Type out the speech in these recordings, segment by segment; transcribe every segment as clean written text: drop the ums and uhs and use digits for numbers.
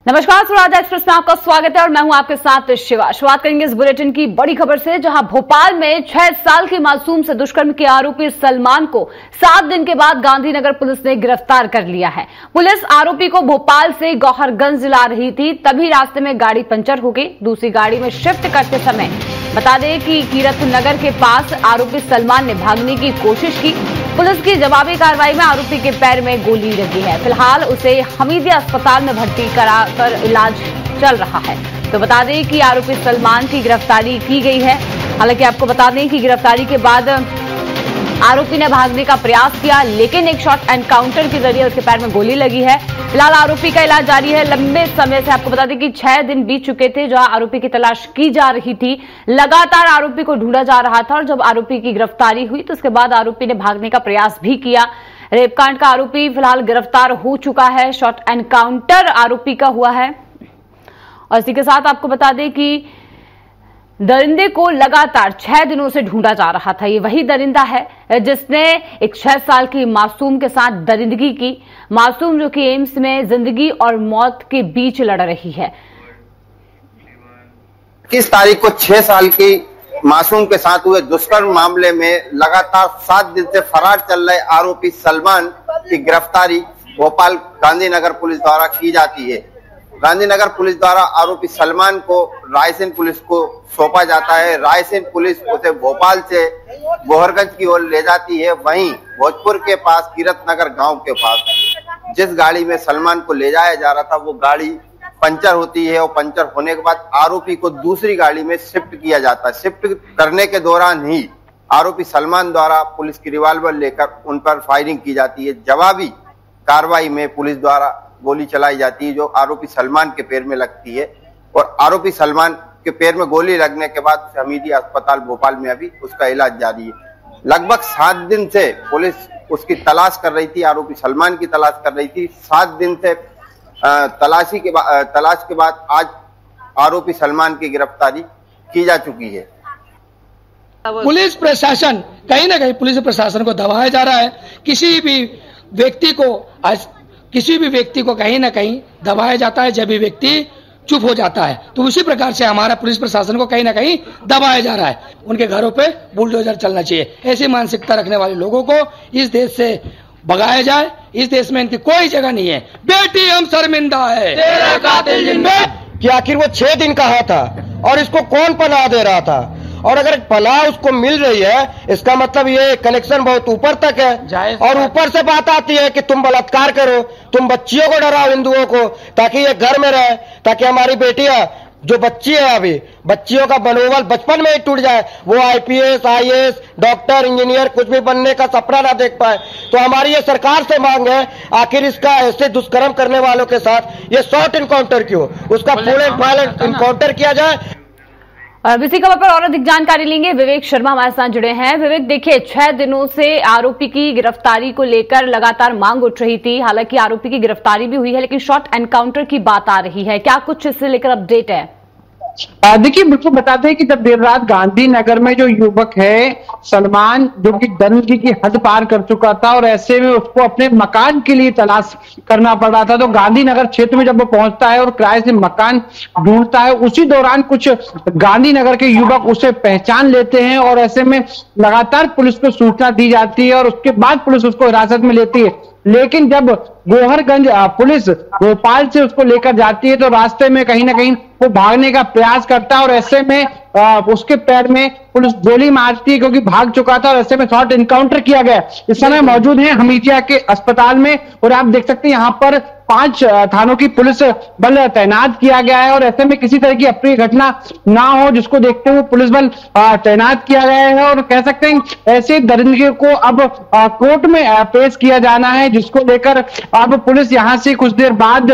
नमस्कार, स्वराज एक्सप्रेस में आपका स्वागत है और मैं हूं आपके साथ शिवा। शुरुआत करेंगे इस बुलेटिन की बड़ी खबर से, जहां भोपाल में 6 साल की मासूम से दुष्कर्म के आरोपी सलमान को 7 दिन के बाद गांधीनगर पुलिस ने गिरफ्तार कर लिया है। पुलिस आरोपी को भोपाल से गौहरगंज ला रही थी, तभी रास्ते में गाड़ी पंचर हो गई। दूसरी गाड़ी में शिफ्ट करते समय बता दें कि कीरत नगर के पास आरोपी सलमान ने भागने की कोशिश की। पुलिस की जवाबी कार्रवाई में आरोपी के पैर में गोली लगी है। फिलहाल उसे हमीदिया अस्पताल में भर्ती कराकर इलाज चल रहा है। तो बता दें कि आरोपी सलमान की गिरफ्तारी की गई है। हालांकि आपको बता दें कि गिरफ्तारी के बाद आरोपी ने भागने का प्रयास किया, लेकिन एक शॉट एनकाउंटर के जरिए उसके पैर में गोली लगी है। फिलहाल आरोपी का इलाज जारी है। लंबे समय से आपको बता दें कि 6 दिन बीत चुके थे जहां आरोपी की तलाश की जा रही थी। लगातार आरोपी को ढूंढा जा रहा था और जब आरोपी की गिरफ्तारी हुई तो उसके बाद आरोपी ने भागने का प्रयास भी किया। रेपकांड का आरोपी फिलहाल गिरफ्तार हो चुका है। शॉट एनकाउंटर आरोपी का हुआ है। और इसी के साथ आपको बता दें कि दरिंदे को लगातार 6 दिनों से ढूंढा जा रहा था। ये वही दरिंदा है जिसने एक 6 साल की मासूम के साथ दरिंदगी की। मासूम जो कि एम्स में जिंदगी और मौत के बीच लड़ रही है। 21 तारीख को 6 साल की मासूम के साथ हुए दुष्कर्म मामले में लगातार 7 दिन से फरार चल रहे आरोपी सलमान की गिरफ्तारी भोपाल गांधीनगर पुलिस द्वारा की जाती है। गांधीनगर पुलिस द्वारा आरोपी सलमान को रायसेन पुलिस को सौंपा जाता है। रायसेन पुलिस उसे भोपाल से गोहरगंज की ओर ले जाती है। वहीं भोजपुर के पास कीरत नगर गांव के पास जिस गाड़ी में सलमान को ले जाया जा रहा था वो गाड़ी पंचर होती है और पंचर होने के बाद आरोपी को दूसरी गाड़ी में शिफ्ट किया जाता है। शिफ्ट करने के दौरान ही आरोपी सलमान द्वारा पुलिस की रिवाल्वर लेकर उन पर फायरिंग की जाती है। जवाबी कार्रवाई में पुलिस द्वारा गोली चलाई जाती है जो आरोपी सलमान के पैर में लगती है और आरोपी सलमान के पैर में गोली लगने के बाद हमीदिया अस्पताल भोपाल में अभी उसका इलाज जारी है। लगभग 7 दिन से पुलिस उसकी तलाश कर रही थी, आरोपी सलमान की तलाश कर रही थी। 7 दिन से तलाश के बाद आज आरोपी सलमान की गिरफ्तारी की जा चुकी है। पुलिस प्रशासन कहीं ना कहीं पुलिस प्रशासन को दबाया जा रहा है। किसी भी व्यक्ति को कहीं ना कहीं दबाया जाता है जब भी व्यक्ति चुप हो जाता है। तो उसी प्रकार से हमारा पुलिस प्रशासन को कहीं ना कहीं दबाया जा रहा है। उनके घरों पे बुलडोजर चलना चाहिए। ऐसी मानसिकता रखने वाले लोगों को इस देश से भगाया जाए। इस देश में इनकी कोई जगह नहीं है। बेटी हम शर्मिंदा है तेरा कातिल जिंदा कि आखिर वो 6 दिन कहा था और इसको कौन पनाह दे रहा था, और अगर पनाह उसको मिल रही है इसका मतलब ये कनेक्शन बहुत ऊपर तक है। और ऊपर से बात आती है कि तुम बलात्कार करो, तुम बच्चियों को डराओ, हिंदुओं को, ताकि ये घर में रहे, ताकि हमारी बेटियां जो बच्ची है अभी बच्चियों का मनोबल बचपन में ही टूट जाए, वो आईपीएस आईएएस डॉक्टर इंजीनियर कुछ भी बनने का सपना ना देख पाए। तो हमारी ये सरकार से मांग है आखिर इसका ऐसे दुष्कर्म करने वालों के साथ ये शॉर्ट इनकाउंटर क्यों, उसका फुल एंड फाइनल इनकाउंटर किया जाए। और इसी खबर पर और अधिक जानकारी लेंगे। विवेक शर्मा हमारे साथ जुड़े हैं। विवेक, देखिए 6 दिनों से आरोपी की गिरफ्तारी को लेकर लगातार मांग उठ रही थी। हालांकि आरोपी की गिरफ्तारी भी हुई है, लेकिन शॉर्ट एनकाउंटर की बात आ रही है। क्या कुछ इससे लेकर अपडेट है? देखिए, बिल्कुल बताते हैं कि जब देर रात गांधीनगर में जो युवक है सलमान, जो कि दरिंदगी की हद पार कर चुका था और ऐसे में उसको अपने मकान के लिए तलाश करना पड़ रहा था, तो गांधीनगर क्षेत्र में जब वो पहुंचता है और किराए से मकान ढूंढता है, उसी दौरान कुछ गांधीनगर के युवक उसे पहचान लेते हैं और ऐसे में लगातार पुलिस को सूचना दी जाती है और उसके बाद पुलिस उसको हिरासत में लेती है। लेकिन जब गोहरगंज पुलिस भोपाल से उसको लेकर जाती है तो रास्ते में कहीं ना कहीं वो भागने का प्रयास करता है और ऐसे में उसके पैर में पुलिस गोली मारती है क्योंकि भाग चुका था और ऐसे में शॉर्ट इनकाउंटर किया गया। इस समय मौजूद है हमीदिया के अस्पताल में और आप देख सकते हैं यहाँ पर 5 थानों की पुलिस बल तैनात किया गया है और ऐसे में किसी तरह की अप्रिय घटना ना हो जिसको देखते हुए पुलिस बल तैनात किया गया है। और कह सकते हैं ऐसे दरिंदगी को अब कोर्ट में पेश किया जाना है, जिसको लेकर अब पुलिस यहाँ से कुछ देर बाद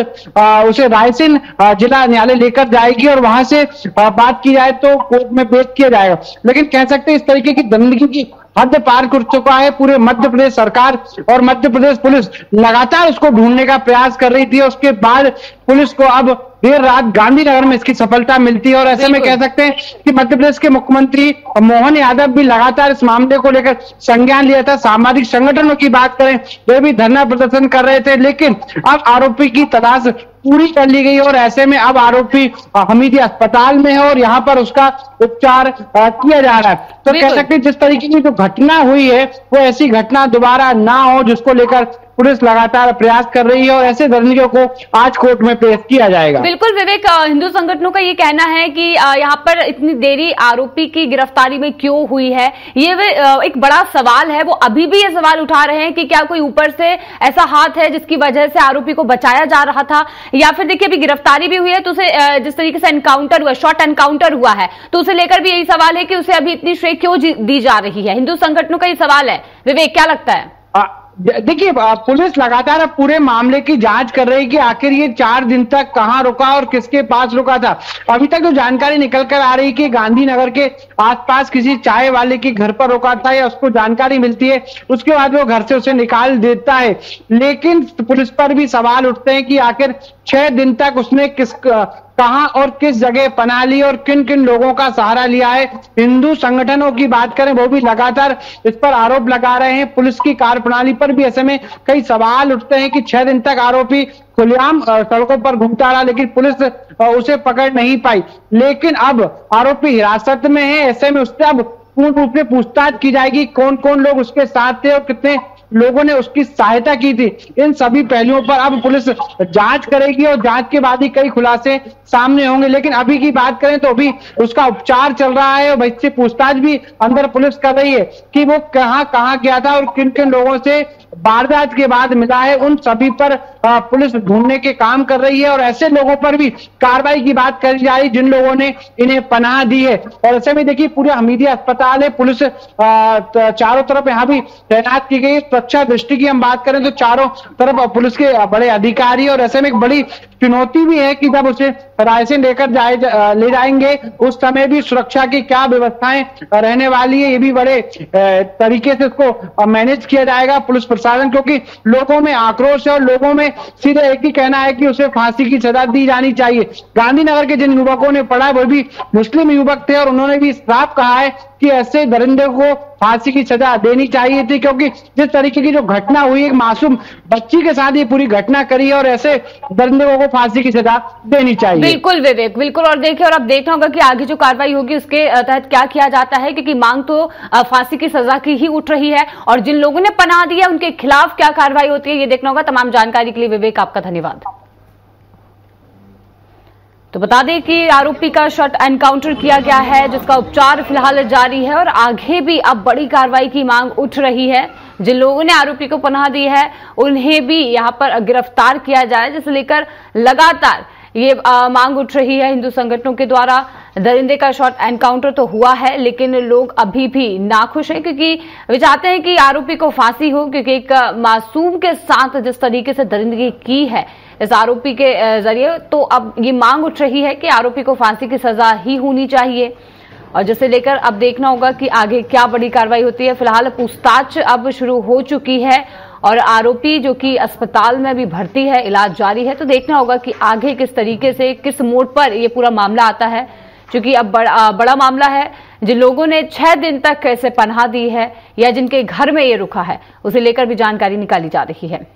उसे रायसेन जिला न्यायालय लेकर जाएगी और वहां से बात की जाए तो कोर्ट में पेश किया जाएगा। लेकिन कह सकते हैं इस तरीके की दरिंदगी की हद पार कर चुका है पूरे मध्य प्रदेश सरकार और मध्य प्रदेश पुलिस लगातार उसको ढूंढने का प्रयास कर रही थी। उसके बाद पुलिस को अब देर रात गांधीनगर में इसकी सफलता मिलती है। और ऐसे में कह सकते हैं कि मध्य प्रदेश के मुख्यमंत्री मोहन यादव भी लगातार इस मामले को लेकर संज्ञान लिया था। सामाजिक संगठनों की बात करें, वे भी धरना प्रदर्शन कर रहे थे, लेकिन अब आरोपी की तलाश पूरी कर ली गई और ऐसे में अब आरोपी हमीदी अस्पताल में है और यहाँ पर उसका उपचार किया जा रहा है। तो कह सकते हैं जिस तरीके की जो घटना हुई है वो ऐसी घटना दोबारा ना हो, जिसको लेकर पुलिस लगातार प्रयास कर रही है और ऐसे दरिंदों को आज कोर्ट में पेश किया जाएगा। बिल्कुल विवेक, हिंदू संगठनों का ये कहना है कि यहाँ पर इतनी देरी आरोपी की गिरफ्तारी में क्यों हुई है, ये एक बड़ा सवाल है। वो अभी भी ये सवाल उठा रहे हैं कि क्या कोई ऊपर से ऐसा हाथ है जिसकी वजह से आरोपी को बचाया जा रहा था, या फिर देखिए अभी गिरफ्तारी भी हुई है तो उसे जिस तरीके से एनकाउंटर हुआ, शॉर्ट एनकाउंटर हुआ है, तो उसे लेकर भी यही सवाल है कि उसे अभी इतनी श्रेय क्यों दी जा रही है। हिंदू संगठनों का ये सवाल है। विवेक, क्या लगता है? देखिए, पुलिस लगातार अब पूरे मामले की जांच कर रही है कि आखिर ये 4 दिन तक कहां रुका और किसके पास रुका था। अभी तक जो जानकारी निकल कर आ रही है कि गांधीनगर के आसपास किसी चाय वाले के घर पर रुका था, या उसको जानकारी मिलती है, उसके बाद वो घर से उसे निकाल देता है। लेकिन पुलिस पर भी सवाल उठते हैं कि आखिर 6 दिन तक उसने कहां और किस जगह पनाह ली और किन किन लोगों का सहारा लिया है। हिंदू संगठनों की बात करें, वो भी लगातार इस पर आरोप लगा रहे हैं। पुलिस की कार्यप्रणाली पर भी ऐसे में कई सवाल उठते हैं कि 6 दिन तक आरोपी खुलेआम सड़कों पर घूमता रहा, लेकिन पुलिस उसे पकड़ नहीं पाई। लेकिन अब आरोपी हिरासत में है, ऐसे में उससे अब पूर्ण रूप से पूछताछ की जाएगी, कौन कौन लोग उसके साथ थे और कितने लोगों ने उसकी सहायता की थी। इन सभी पहलुओं पर अब पुलिस जांच करेगी और जांच के बाद ही कई खुलासे सामने होंगे। लेकिन अभी की बात करें तो अभी उसका उपचार चल रहा है और इससे पूछताछ भी अंदर पुलिस कर रही है कि वो कहां गया था और किन किन लोगों से वारदात के बाद मिला है। उन सभी पर पुलिस ढूंढने के काम कर रही है और ऐसे लोगों पर भी कार्रवाई की बात करी जा रही जिन लोगों ने इन्हें पनाह दी है। और ऐसे में देखिए पूरे हमीदी अस्पताल है, पुलिस चारों तरफ यहाँ भी तैनात की गई। सुरक्षा दृष्टि की हम बात करें तो चारों तरफ पुलिस के बड़े अधिकारी, और ऐसे में एक बड़ी चुनौती भी है कि जब उसे रायसेन लेकर ले जाएंगे उस समय भी सुरक्षा की क्या व्यवस्थाएं रहने वाली है, ये भी बड़े तरीके से इसको मैनेज किया जाएगा पुलिस प्रशासन, क्योंकि लोगों में आक्रोश है और लोगों में सीधे एक ही कहना है कि उसे फांसी की सजा दी जानी चाहिए। गांधीनगर के जिन युवकों ने पढ़ा वो भी मुस्लिम युवक थे और उन्होंने भी साफ कहा है कि ऐसे दरिंदे को फांसी की सजा देनी चाहिए थी, क्योंकि जिस तरीके की जो घटना हुई एक मासूम बच्ची के साथ ये पूरी घटना करी है और ऐसे दरिंदों को फांसी की सजा देनी चाहिए। बिल्कुल विवेक, बिल्कुल। और देखिए, और अब देखना होगा कि आगे जो कार्रवाई होगी उसके तहत क्या किया जाता है, क्योंकि मांग तो फांसी की सजा की ही उठ रही है और जिन लोगों ने पनाह दी है उनके खिलाफ क्या कार्रवाई होती है ये देखना होगा। तमाम जानकारी के लिए विवेक आपका धन्यवाद। तो बता दें कि आरोपी का शॉर्ट एनकाउंटर किया गया है जिसका उपचार फिलहाल जारी है और आगे भी अब बड़ी कार्रवाई की मांग उठ रही है। जिन लोगों ने आरोपी को पनाह दी है उन्हें भी यहां पर गिरफ्तार किया जाए, जिसे लेकर लगातार ये मांग उठ रही है हिंदू संगठनों के द्वारा। दरिंदे का शॉर्ट एनकाउंटर तो हुआ है लेकिन लोग अभी भी नाखुश हैं, क्योंकि वे चाहते हैं कि आरोपी को फांसी हो, क्योंकि एक मासूम के साथ जिस तरीके से दरिंदगी की है इस आरोपी के जरिए, तो अब ये मांग उठ रही है कि आरोपी को फांसी की सजा ही होनी चाहिए। और जिसे लेकर अब देखना होगा कि आगे क्या बड़ी कार्रवाई होती है। फिलहाल पूछताछ अब शुरू हो चुकी है और आरोपी जो कि अस्पताल में भी भर्ती है, इलाज जारी है। तो देखना होगा कि आगे किस तरीके से किस मोड़ पर ये पूरा मामला आता है, क्योंकि अब बड़ा मामला है। जिन लोगों ने 6 दिन तक कैसे पनाह दी है या जिनके घर में ये रुका है उसे लेकर भी जानकारी निकाली जा रही है।